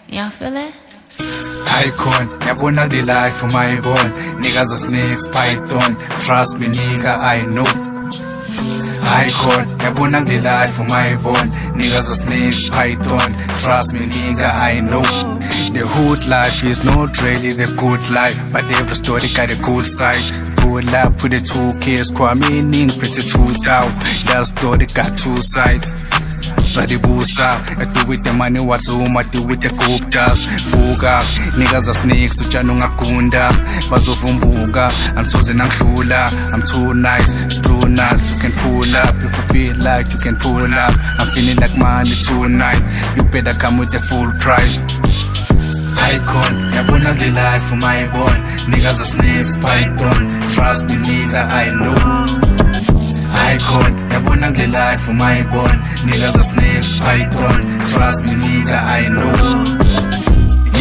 Y'all feel it? Icon, yabona the life for my born. Niggas are snakes, python. Trust me, nigga, I know. Icon, yabona the life for my born. Niggas are snakes, python. Trust me, nigga, I know. The hood life is not really the good life, but every story got a good side. Pull up with the 2Ks, Kwame Ning, pretty 2,000. That story got two sides. Bloody busa, I do with the money, what's home, I do with the Guptas. Buga, niggas are snakes, Uchanunga Kunda, Bazovumbuga, I'm Susan Anglula, I'm too nice, it's too nice, you can pull up, if you feel like you can pull up, I'm feeling like money tonight, you better come with the full price. Icon, yabona the life for my born, niggas are snakes, python, trust me nigga, I know. Icon, yabona the life for my born, niggas are snakes, python, trust me nigga, I know.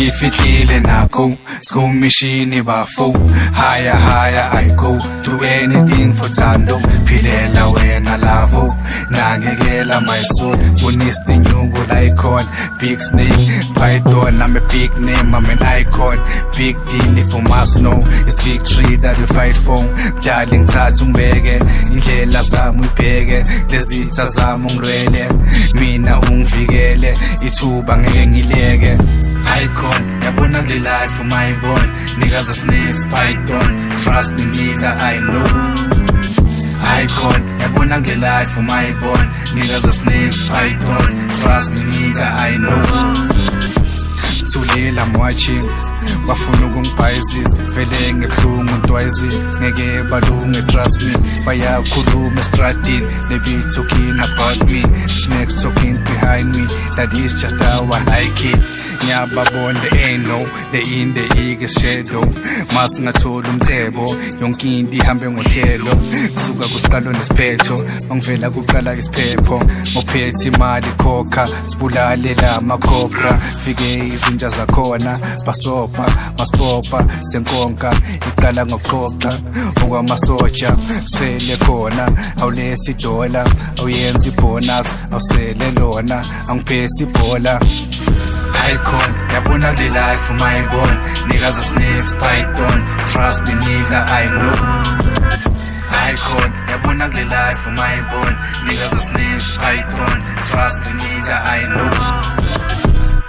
Ifihlile nakho, skumishini bafo, higher, I go, do anything for Tando, philela wena lavo, nangekela my soul, unisinyungu icon, big snake, python, I'm a big name, I'm an icon, big deal if you must know, it's victory that we fight for, darling thathu ngibeke, indlela zami ubheke, lezitha zami ungilwele, mina ungivikele, ithuba ngeke ngileke. Icon, yabona the life for my born, niggas are snakes, python, trust me nigga, I know. Icon, yabona the life for my born, niggas are snakes, python, trust me nigga, I know. Tulile, I'm watching, bafuna ukungibhayizisa, vele ngebuhlungu twice, ngeke balunge, trust me, bayakhuluma estradini, they be talking about me, snakes talking behind me, that is just how I like it. Nyababona they ain't no, they in the biggest shadow, masingathola umthebo, yonke into ihambe ngohlelo, kusuka kusiqalo nesiphetho, bangivela kuqala isiphepho, ngophethe imali khokha, sibulale la makhobra, fike izinja zakhona, basopa, masipopa, senkonka, iqala ngoqoqa, okwamasoja, sifele khona, awulethi dola, awuyenza ibonus, awusele lona, angiphethe ibhola. Icon, yabona the life for my born, niggas are snakes, python, trust me nigga, I know. Icon, yabona the life for my born, niggas are snakes, python, trust me nigga, I know.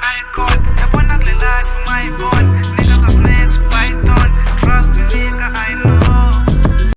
Icon, yabona the life for my born.